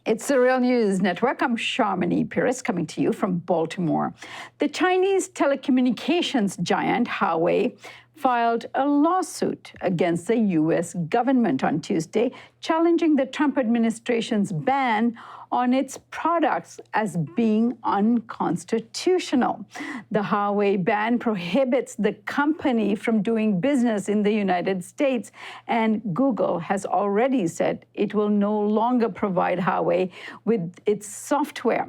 It's the Real News Network. I'm Sharmini Pires coming to you from Baltimore. The Chinese telecommunications giant Huawei filed a lawsuit against the U.S. government on Tuesday, challenging the Trump administration's ban on its products as being unconstitutional. The Huawei ban prohibits the company from doing business in the United States, and Google has already said it will no longer provide Huawei with its software.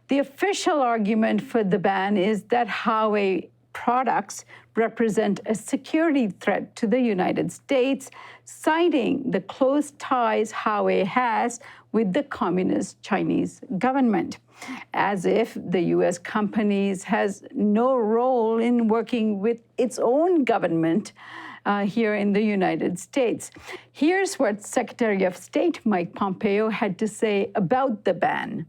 The official argument for the ban is that Huawei products represent a security threat to the United States, citing the close ties Huawei has with the Communist Chinese government, as if the U.S. companies has no role in working with its own government here in the United States. Here's what Secretary of State Mike Pompeo had to say about the ban.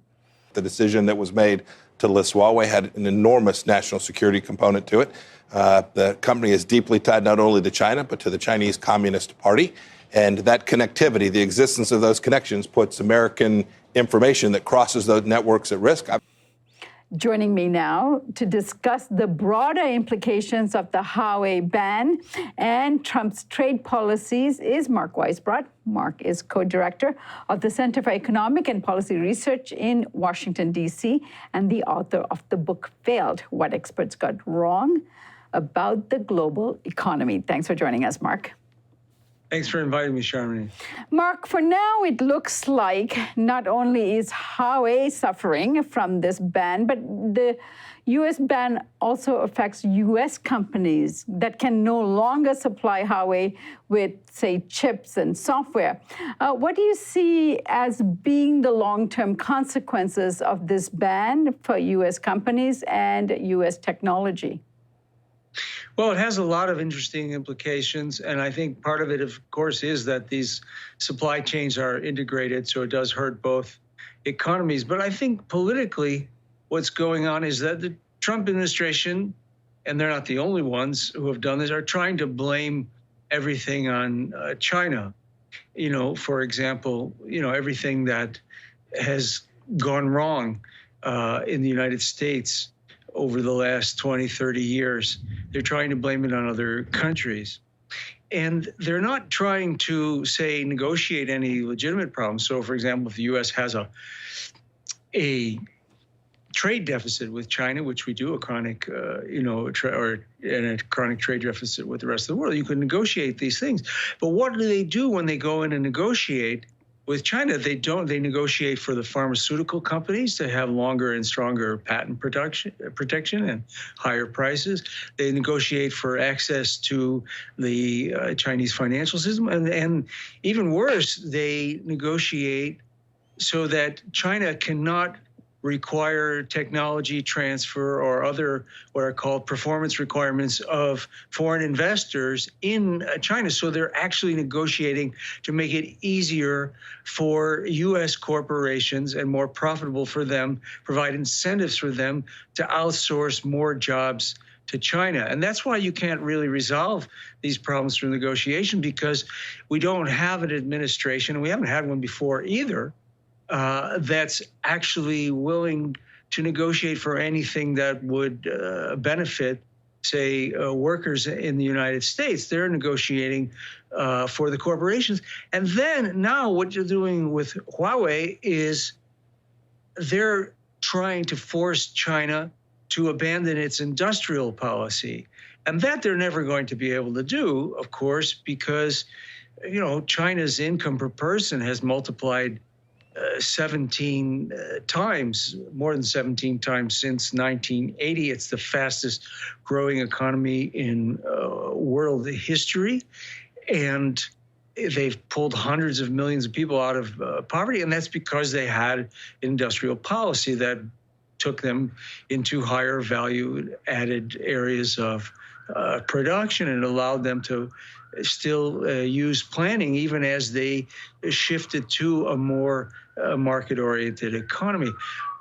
The decision that was made to list Huawei had an enormous national security component to it. The company is deeply tied not only to China, but to the Chinese Communist Party. And that connectivity, the existence of those connections, puts American information that crosses those networks at risk. Joining me now to discuss the broader implications of the Huawei ban and Trump's trade policies is Mark Weisbrot. Mark is co-director of the Center for Economic and Policy Research in Washington, D.C., and the author of the book Failed: What Experts Got Wrong About the Global Economy. Thanks for joining us, Mark. Thanks for inviting me, Sharmini. Mark, for now, it looks like not only is Huawei suffering from this ban, but the U.S. ban also affects U.S. companies that can no longer supply Huawei with, say, chips and software. What do you see as being the long-term consequences of this ban for U.S. companies and U.S. technology? Well, it has a lot of interesting implications, and I think part of it, of course, is that these supply chains are integrated, so it does hurt both economies. But I think politically, what's going on is that the Trump administration, and they're not the only ones who have done this, are trying to blame everything on China. You know, for example, everything that has gone wrong in the United States over the last 20, 30 years. They're trying to blame it on other countries. And they're not trying to, say, negotiate any legitimate problems. So, for example, if the U.S. has a trade deficit with China, which we do, a chronic, or a chronic trade deficit with the rest of the world, you can negotiate these things. But what do they do when they go in and negotiate? With China, they negotiate for the pharmaceutical companies to have longer and stronger patent protection and higher prices. They negotiate for access to the Chinese financial system. And even worse, they negotiate so that China cannot require technology transfer or other what are called performance requirements of foreign investors in China. So they're actually negotiating to make it easier for U.S. corporations and more profitable for them, provide incentives for them to outsource more jobs to China. And that's why you can't really resolve these problems through negotiation, because we don't have an administration, and we haven't had one before either, that's actually willing to negotiate for anything that would benefit, say, workers in the United States. They're negotiating for the corporations. And then now what you're doing with Huawei is they're trying to force China to abandon its industrial policy. And that they're never going to be able to do, of course, because, China's income per person has multiplied 17 times, more than 17 times since 1980. It's the fastest growing economy in world history. And they've pulled hundreds of millions of people out of poverty. And that's because they had an industrial policy that took them into higher value added areas of production and allowed them to still use planning even as they shifted to a more market-oriented economy.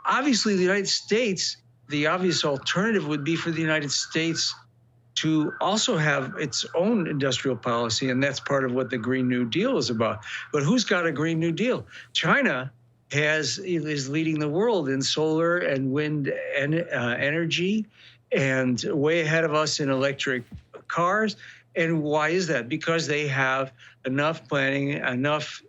Obviously, the United States, the obvious alternative would be for the United States to also have its own industrial policy, and that's part of what the Green New Deal is about. But who's got a Green New Deal? China is leading the world in solar and wind energy, and way ahead of us in electric cars. And why is that? Because they have enough planning, enough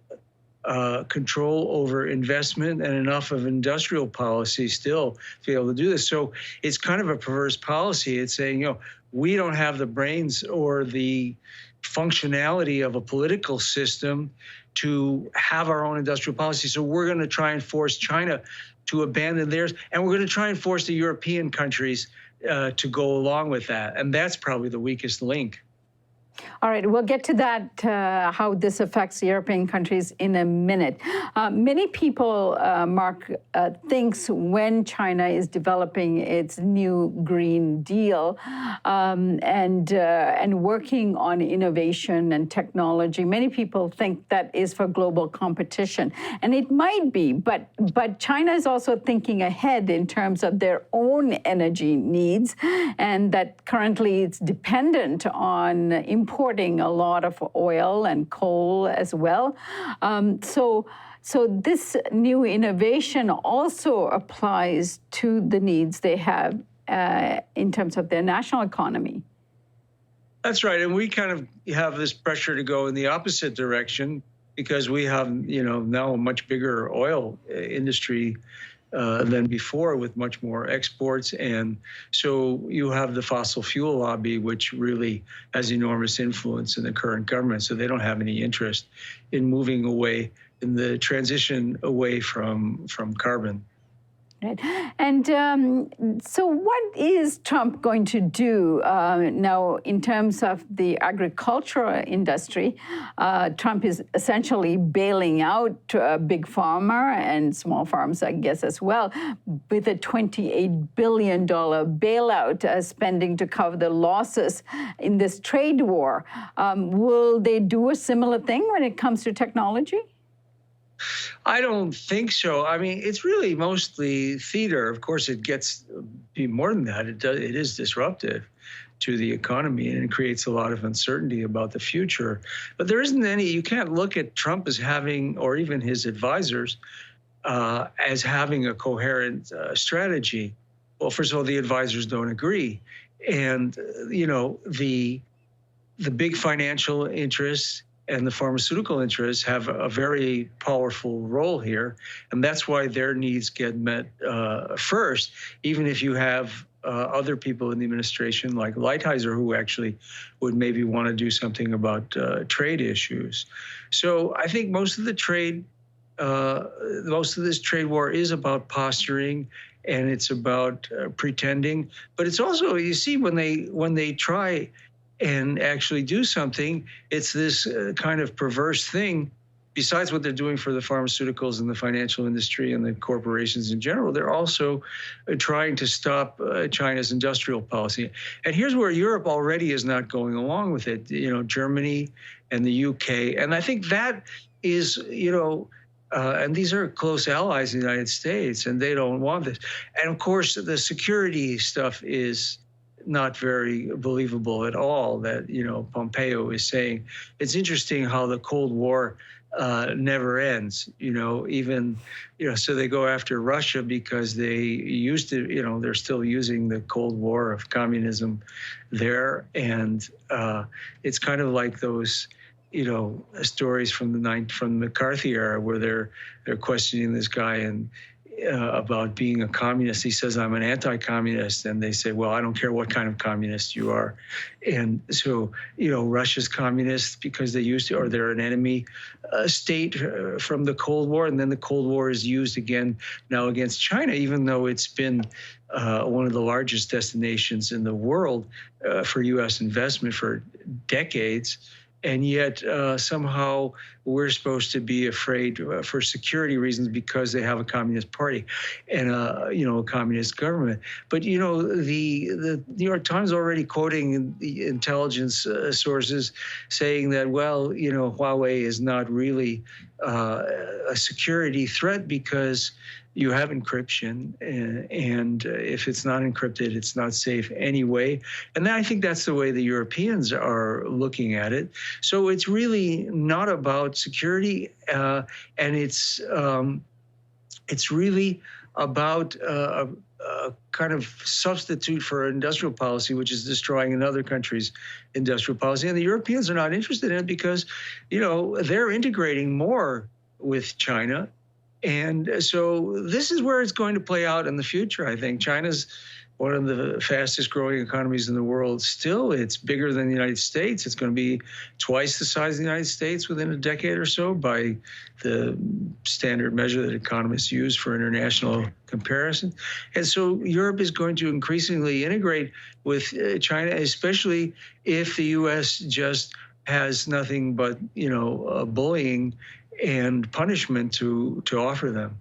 control over investment, and enough of industrial policy still to be able to do this. So it's kind of a perverse policy. It's saying, we don't have the brains or the functionality of a political system to have our own industrial policy. So we're going to try and force China to abandon theirs, and we're going to try and force the European countries to go along with that. And that's probably the weakest link. All right, we'll get to that, how this affects European countries in a minute. Many people, Mark, thinks when China is developing its new Green Deal and working on innovation and technology, many people think that is for global competition. And it might be, but China is also thinking ahead in terms of their own energy needs, and that currently it's dependent on importing a lot of oil and coal as well. So this new innovation also applies to the needs they have in terms of their national economy. That's right. And we kind of have this pressure to go in the opposite direction because we have, now a much bigger oil industry than before, with much more exports. And so you have the fossil fuel lobby, which really has enormous influence in the current government. So they don't have any interest in moving away in the transition away from carbon. Right. And so what is Trump going to do now in terms of the agricultural industry? Trump is essentially bailing out big pharma and small farms, I guess, as well, with a $28 billion bailout spending to cover the losses in this trade war. Will they do a similar thing when it comes to technology? I don't think so. I mean, it's really mostly theater. Of course, it gets be more than that. It is disruptive to the economy, and it creates a lot of uncertainty about the future. But there isn't any. You can't look at Trump as having, or even his advisors, as having a coherent strategy. Well, first of all, the advisors don't agree, and the big financial interests and the pharmaceutical interests have a very powerful role here, and that's why their needs get met first, even if you have other people in the administration like Lighthizer who actually would maybe want to do something about trade issues. So I think most of this trade war is about posturing, and it's about pretending. But it's also, you see, when they try and actually do something, it's this kind of perverse thing. Besides what they're doing for the pharmaceuticals and the financial industry and the corporations in general, they're also trying to stop China's industrial policy. And here's where Europe already is not going along with it, Germany and the UK. And I think that is, and these are close allies in the United States, and they don't want this. And of course, the security stuff is not very believable at all, that Pompeo is saying. It's interesting how the Cold War never ends, so they go after Russia because they used to, they're still using the Cold War of communism there. And it's kind of like those stories from the McCarthy era where they're questioning this guy and about being a communist. He says, I'm an anti-communist. And they say, well, I don't care what kind of communist you are. And so, Russia's communist because they used to, or they're an enemy state from the Cold War. And then the Cold War is used again now against China, even though it's been one of the largest destinations in the world for U.S. investment for decades. And yet somehow we're supposed to be afraid for security reasons because they have a communist party and a communist government. But the New York Times already quoting the intelligence sources saying that, well, Huawei is not really a security threat because you have encryption, and if it's not encrypted, it's not safe anyway. And I think that's the way the Europeans are looking at it. So it's really not about security, and it's It's really about a kind of substitute for industrial policy, which is destroying another country's industrial policy. And the Europeans are not interested in it because, they're integrating more with China. And so this is where it's going to play out in the future, I think. China's one of the fastest growing economies in the world. Still, it's bigger than the United States. It's going to be twice the size of the United States within a decade or so by the standard measure that economists use for international comparison. And so Europe is going to increasingly integrate with China, especially if the U.S. just has nothing but, bullying and punishment to offer them.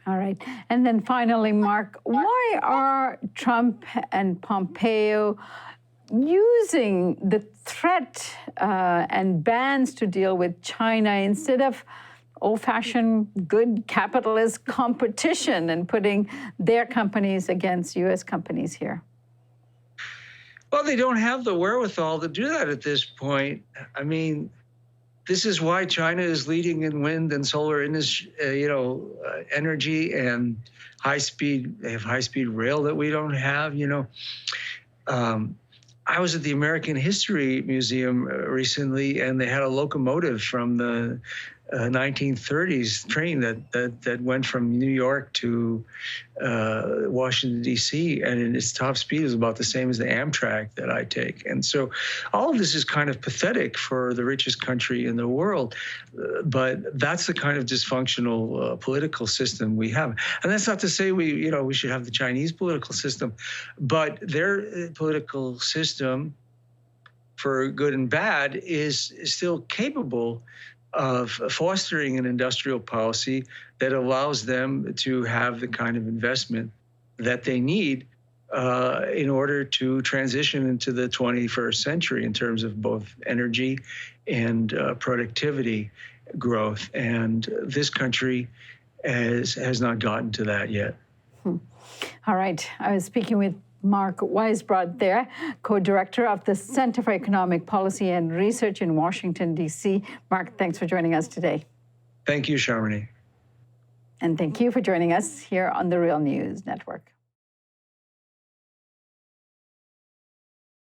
All right. And then finally, Mark, why are Trump and Pompeo using the threat and bans to deal with China instead of old-fashioned good capitalist competition and putting their companies against U.S. companies here? Well, they don't have the wherewithal to do that at this point. I mean, this is why China is leading in wind and solar industry, energy and high speed. They have high speed rail that we don't have. I was at the American History Museum recently, and they had a locomotive from the 1930s train that went from New York to Washington, D.C., and its top speed is about the same as the Amtrak that I take. And so all of this is kind of pathetic for the richest country in the world, but that's the kind of dysfunctional political system we have. And that's not to say we should have the Chinese political system, but their political system, for good and bad, is still capable of fostering an industrial policy that allows them to have the kind of investment that they need in order to transition into the 21st century in terms of both energy and productivity growth. And this country has not gotten to that yet. All right. I was speaking with Mark Weisbrot there, co-director of the Center for Economic Policy and Research in Washington, D.C. Mark, thanks for joining us today. Thank you, Sharmini. And thank you for joining us here on the Real News Network.